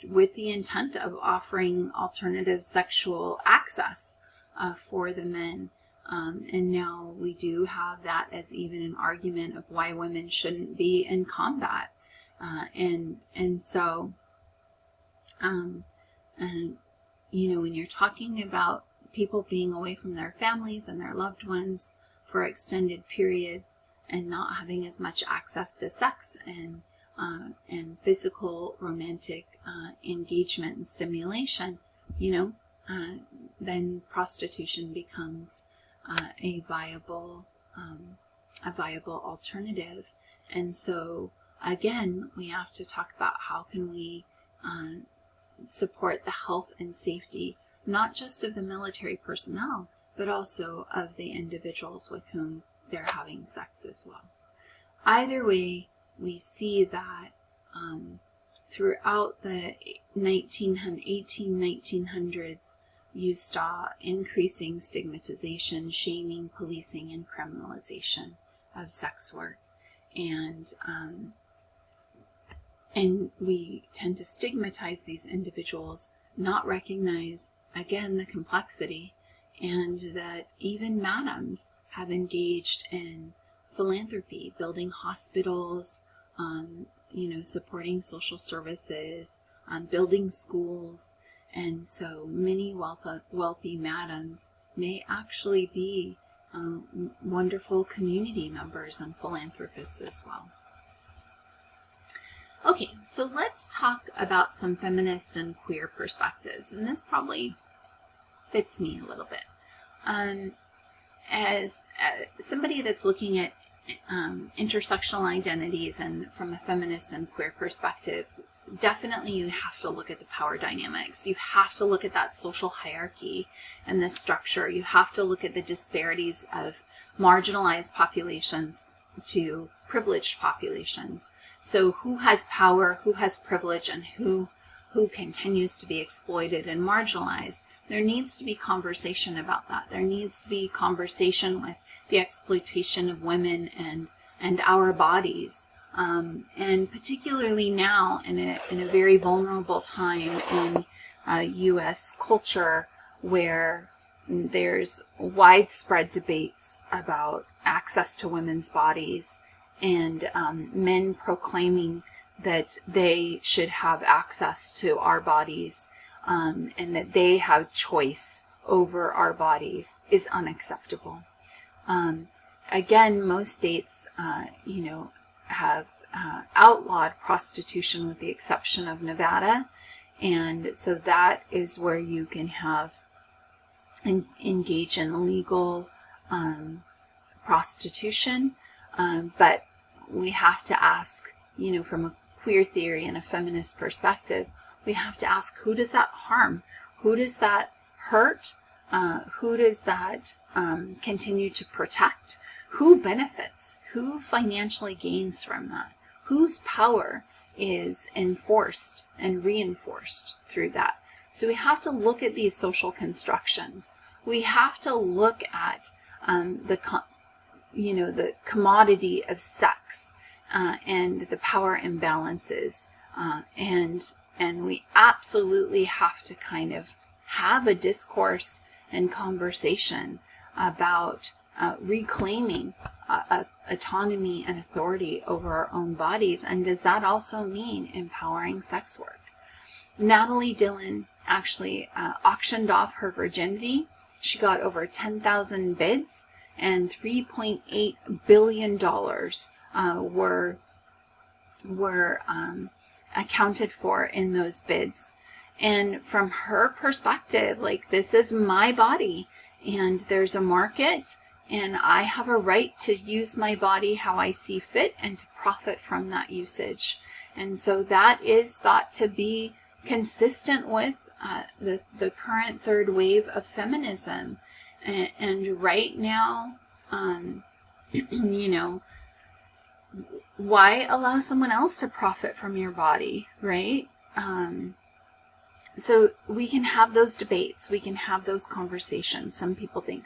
with the intent of offering alternative sexual access for the men. And now we do have that as even an argument of why women shouldn't be in combat. So, when you're talking about people being away from their families and their loved ones for extended periods and not having as much access to sex and physical romantic engagement and stimulation, then prostitution becomes a viable alternative. And so again, we have to talk about how can we support the health and safety, not just of the military personnel, but also of the individuals with whom they're having sex as well. Either way, we see that throughout the 1900s, you saw increasing stigmatization, shaming, policing, and criminalization of sex work. And we tend to stigmatize these individuals, not recognize, again, the complexity, and that even madams have engaged in philanthropy, building hospitals, supporting social services, building schools. And so many wealthy madams may actually be wonderful community members and philanthropists as well. Okay, so let's talk about some feminist and queer perspectives, and this probably fits me a little bit. As somebody that's looking at intersectional identities and from a feminist and queer perspective, definitely you have to look at the power dynamics. You have to look at that social hierarchy and the structure. You have to look at the disparities of marginalized populations to privileged populations. So who has power, who has privilege, and who continues to be exploited and marginalized? There needs to be conversation about that. There needs to be conversation with the exploitation of women and our bodies. And particularly now in a very vulnerable time in U.S. culture where there's widespread debates about access to women's bodies and men proclaiming that they should have access to our bodies and that they have choice over our bodies is unacceptable. Again, most states, have outlawed prostitution with the exception of Nevada, And so that is where you can have engage in legal prostitution, but we have to ask, from a queer theory and a feminist perspective, we have to ask, who does that harm? Who does that hurt? Who does that continue to protect? Who benefits? Who financially gains from that? Whose power is enforced and reinforced through that? So we have to look at these social constructions. We have to look at the commodity of sex and the power imbalances, and we absolutely have to kind of have a discourse and conversation about reclaiming autonomy and authority over our own bodies. And does that also mean empowering sex work? Natalie Dillon actually auctioned off her virginity. She got over 10,000 bids, and $3.8 billion were accounted for in those bids. And from her perspective, like, this is my body, and there's a market, and I have a right to use my body how I see fit and to profit from that usage. And so that is thought to be consistent with the current third wave of feminism. And right now, why allow someone else to profit from your body, right? So we can have those debates. We can have those conversations. Some people think,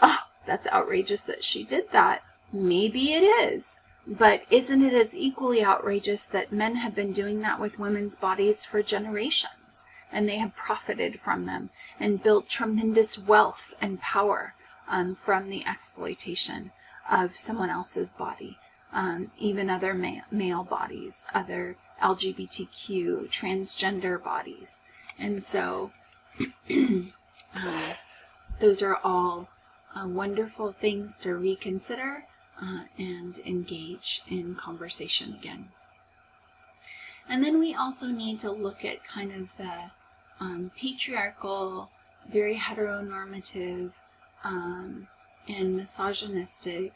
oh, that's outrageous that she did that. Maybe it is. But isn't it as equally outrageous that men have been doing that with women's bodies for generations? And they have profited from them and built tremendous wealth and power from the exploitation of someone else's body, even other male bodies, other LGBTQ, transgender bodies. And so those are all wonderful things to reconsider and engage in conversation again. And then we also need to look at kind of the patriarchal, very heteronormative, and misogynistic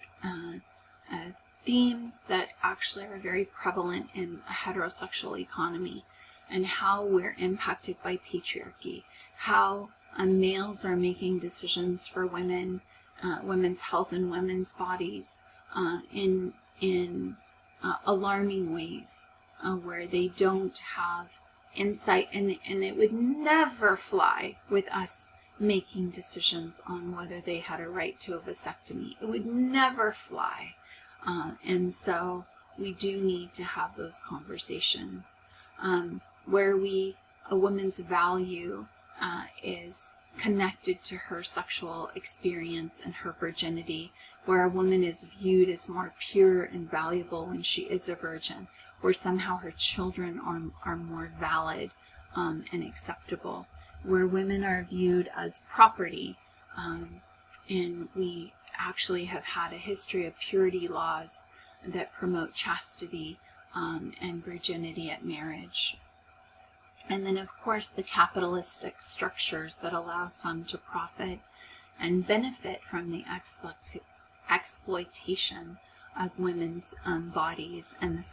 themes that actually are very prevalent in a heterosexual economy, and how we're impacted by patriarchy, how males are making decisions for women, women's health and women's bodies in alarming ways, where they don't have insight, and it would never fly with us making decisions on whether they had a right to a vasectomy. It would never fly. And so we do need to have those conversations where a woman's value is connected to her sexual experience and her virginity, where a woman is viewed as more pure and valuable when she is a virgin, where somehow her children are more valid and acceptable, where women are viewed as property. And we actually have had a history of purity laws that promote chastity and virginity at marriage. And then, of course, the capitalistic structures that allow some to profit and benefit from the exploitation of women's bodies, and the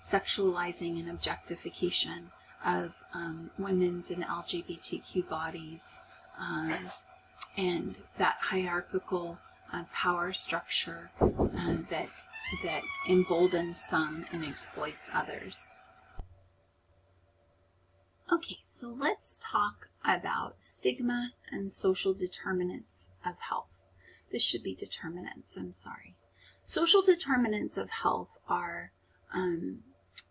sexualizing and objectification of women's and LGBTQ bodies, and that hierarchical power structure that emboldens some and exploits others. Okay, so let's talk about stigma and social determinants of health. This should be determinants, I'm sorry. Social determinants of health are, when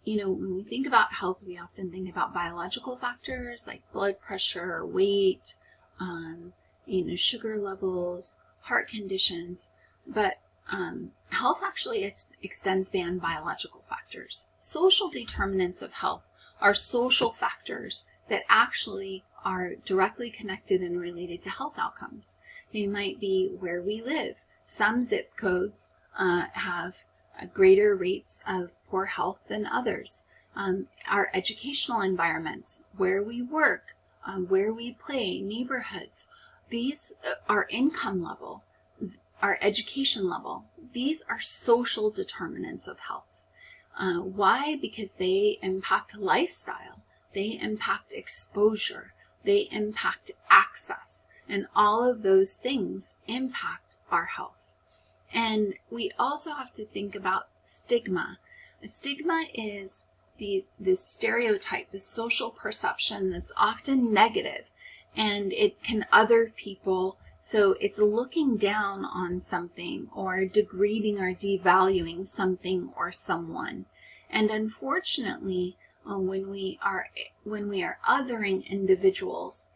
we think about health, we often think about biological factors like blood pressure, weight, sugar levels, heart conditions, but health actually extends beyond biological factors. Social determinants of health are social factors that actually are directly connected and related to health outcomes. They might be where we live. Some zip codes have greater rates of poor health than others. our educational environments, where we work, where we play, neighborhoods. These, our income level, our education level, these are social determinants of health. Why? Because they impact lifestyle, they impact exposure, they impact access, and all of those things impact our health. And we also have to think about stigma. Stigma is the stereotype, the social perception that's often negative, and it can other people. So it's looking down on something or degrading or devaluing something or someone. And unfortunately, when we are othering individuals,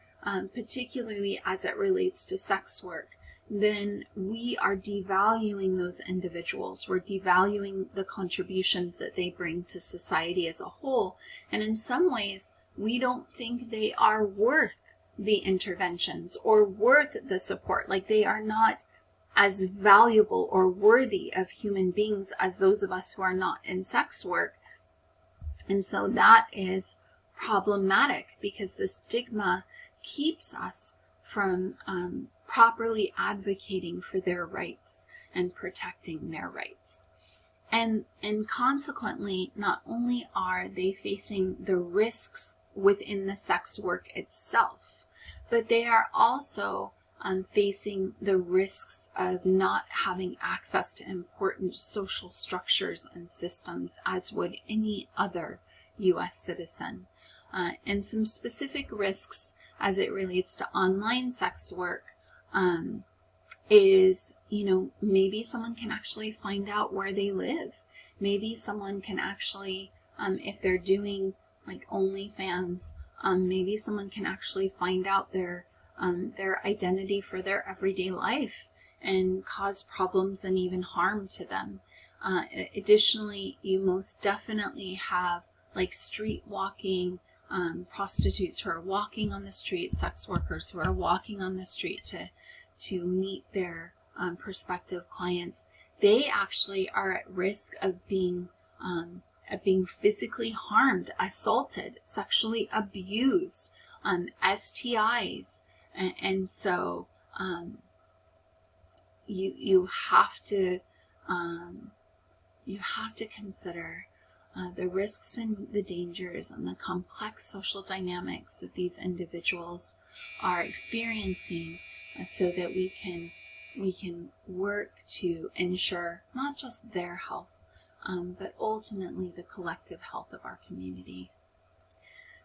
particularly as it relates to sex work, then we are devaluing those individuals. We're devaluing the contributions that they bring to society as a whole. And in some ways, we don't think they are worth the interventions or worth the support. Like, they are not as valuable or worthy of human beings as those of us who are not in sex work. And so that is problematic, because the stigma keeps us from properly advocating for their rights and protecting their rights. And consequently, not only are they facing the risks within the sex work itself, but they are also facing the risks of not having access to important social structures and systems as would any other U.S. citizen. And some specific risks as it relates to online sex work is, maybe someone can actually find out where they live. Maybe someone can actually, if they're doing like OnlyFans, maybe someone can actually find out their identity for their everyday life and cause problems and even harm to them. Additionally, you most definitely have like street walking prostitutes who are walking on the street, sex workers who are walking on the street to meet their prospective clients. They actually are at risk of being physically harmed, assaulted, sexually abused, STIs, and so you have to consider the risks and the dangers and the complex social dynamics that these individuals are experiencing, so that we can work to ensure not just their health, but ultimately the collective health of our community.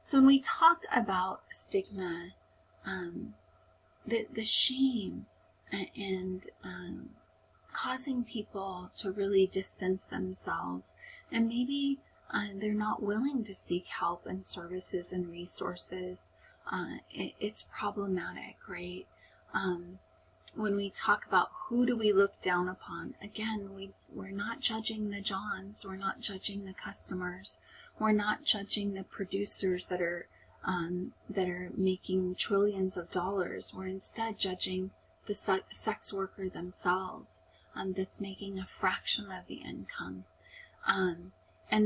So when we talk about stigma, the shame and causing people to really distance themselves, and maybe they're not willing to seek help and services and resources, it's problematic, right? When we talk about who do we look down upon, again, we're not judging the Johns, we're not judging the customers, we're not judging the producers that are making trillions of dollars. We're instead judging the sex worker themselves, that's making a fraction of the income. And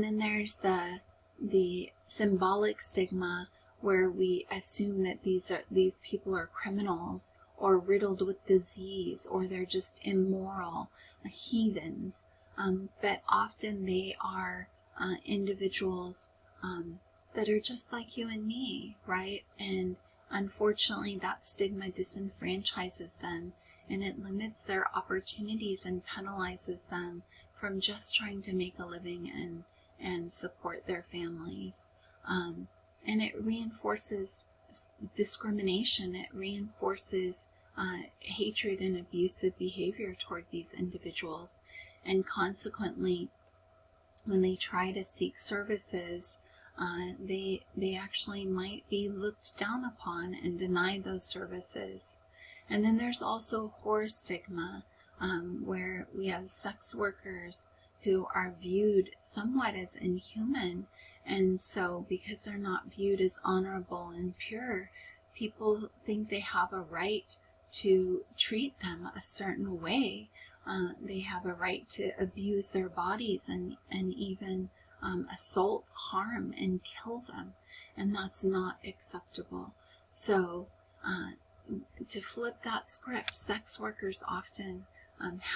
then there's the symbolic stigma, where we assume that these people are criminals or riddled with disease, or they're just immoral, heathens. But often they are individuals that are just like you and me, right? And unfortunately, that stigma disenfranchises them, and it limits their opportunities and penalizes them from just trying to make a living and support their families. And it reinforces discrimination. It reinforces hatred and abusive behavior toward these individuals. And consequently, when they try to seek services, they actually might be looked down upon and denied those services. And then there's also horror stigma, where we have sex workers who are viewed somewhat as inhuman. And so because they're not viewed as honorable and pure, people think they have a right to treat them a certain way. They have a right to abuse their bodies and even assault, harm, and kill them. And that's not acceptable. So to flip that script, sex workers often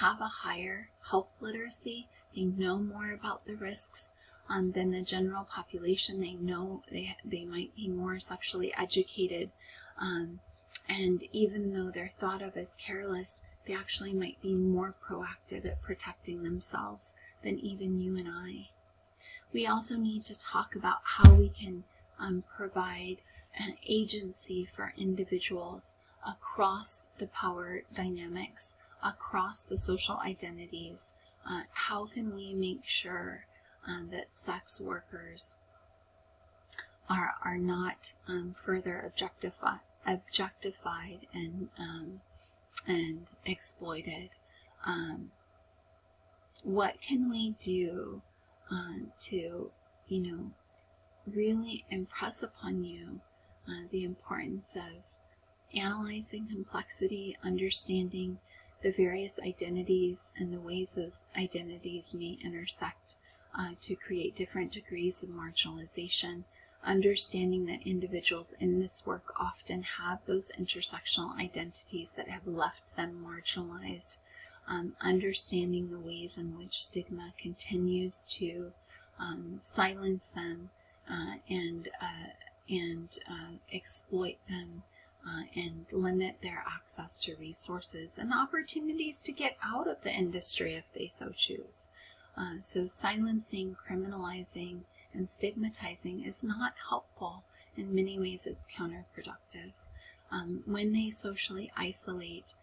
have a higher health literacy. They know more about the risks than the general population. They know they might be more sexually educated. And even though they're thought of as careless, they actually might be more proactive at protecting themselves than even you and I. We also need to talk about how we can provide an agency for individuals across the power dynamics, across the social identities. How can we make sure that sex workers are not further objectified and exploited? What can we do to, really impress upon you the importance of analyzing complexity, understanding the various identities and the ways those identities may intersect to create different degrees of marginalization, understanding that individuals in this work often have those intersectional identities that have left them marginalized, understanding the ways in which stigma continues to silence them and exploit them and limit their access to resources and opportunities to get out of the industry if they so choose. So silencing, criminalizing, and stigmatizing is not helpful. In many ways, it's counterproductive. When they socially isolate,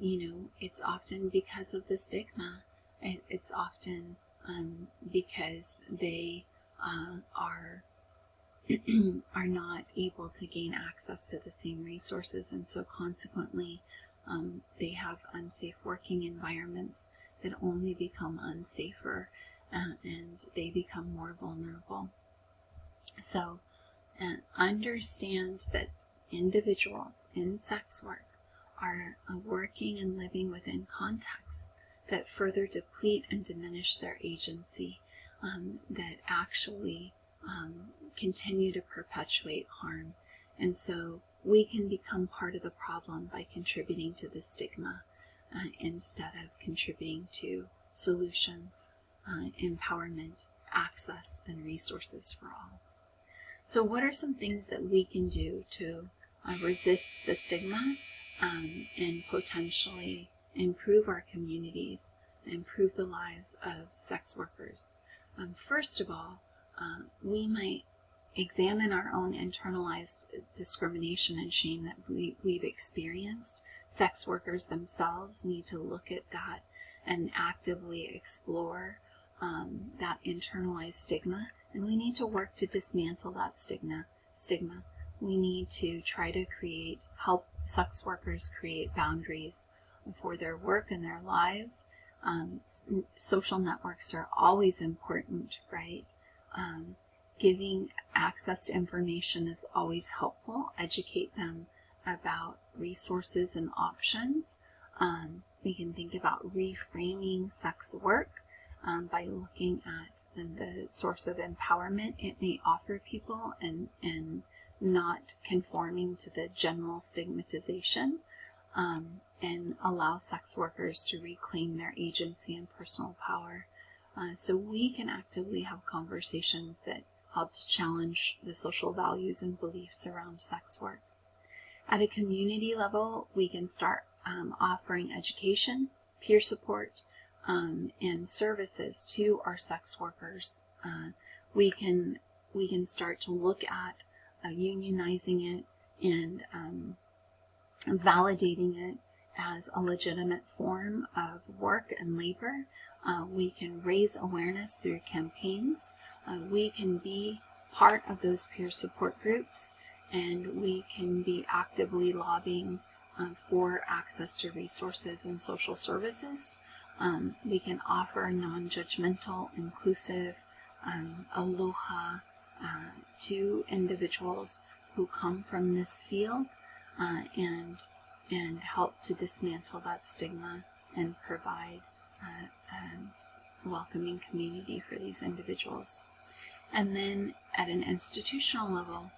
it's often because of the stigma. It's often because they are not able to gain access to the same resources, and so consequently they have unsafe working environments that only become unsafer and they become more vulnerable. So understand that individuals in sex work are working and living within contexts that further deplete and diminish their agency, that actually continue to perpetuate harm. And so we can become part of the problem by contributing to the stigma instead of contributing to solutions, empowerment, access, and resources for all. So what are some things that we can do to resist the stigma and potentially improve our communities, improve the lives of sex workers? First of all, we might examine our own internalized discrimination and shame that we've experienced. Sex workers themselves need to look at that and actively explore that internalized stigma, and we need to work to dismantle that stigma. We need to try to help sex workers create boundaries for their work and their lives. Social networks are always important, right? Giving access to information is always helpful. Educate them about resources and options. We can think about reframing sex work by looking at the source of empowerment it may offer people and not conforming to the general stigmatization, and allow sex workers to reclaim their agency and personal power. So we can actively have conversations that help to challenge the social values and beliefs around sex work. At a community level, we can start offering education, peer support, and services to our sex workers. We can start to look at unionizing it and validating it as a legitimate form of work and labor. We can raise awareness through campaigns. We can be part of those peer support groups, and we can be actively lobbying for access to resources and social services. We can offer non-judgmental, inclusive aloha to individuals who come from this field, and help to dismantle that stigma and provide welcoming community for these individuals. And then at an institutional level,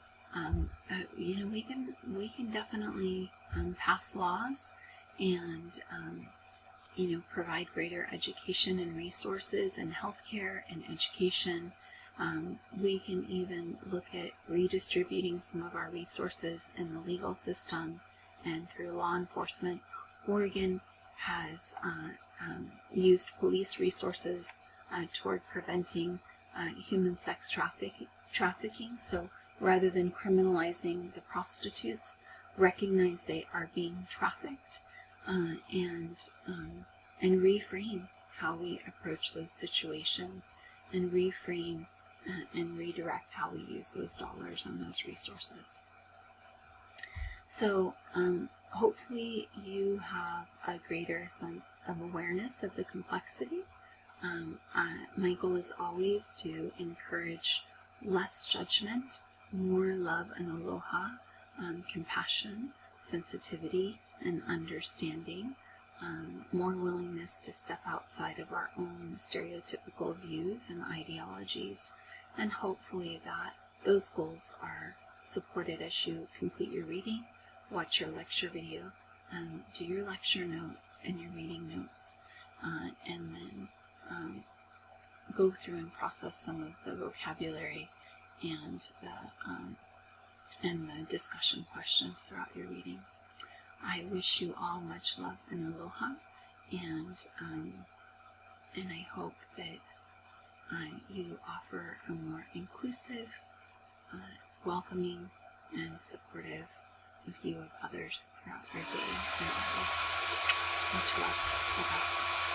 we can definitely pass laws and provide greater education and resources in healthcare and education. We can even look at redistributing some of our resources in the legal system and through law enforcement. Oregon has used police resources toward preventing human sex trafficking. So rather than criminalizing the prostitutes, recognize they are being trafficked, and reframe how we approach those situations, and reframe and redirect how we use those dollars and those resources. So hopefully you have a greater sense of awareness of the complexity. My goal is always to encourage less judgment, more love and aloha, compassion, sensitivity, and understanding, more willingness to step outside of our own stereotypical views and ideologies, and hopefully that those goals are supported as you complete your reading, watch your lecture video, do your lecture notes and your reading notes, and then go through and process some of the vocabulary and the discussion questions throughout your reading. I wish you all much love and aloha, and I hope that you offer a more inclusive, welcoming, and supportive view of others throughout your day and always. Much love. Bye-bye.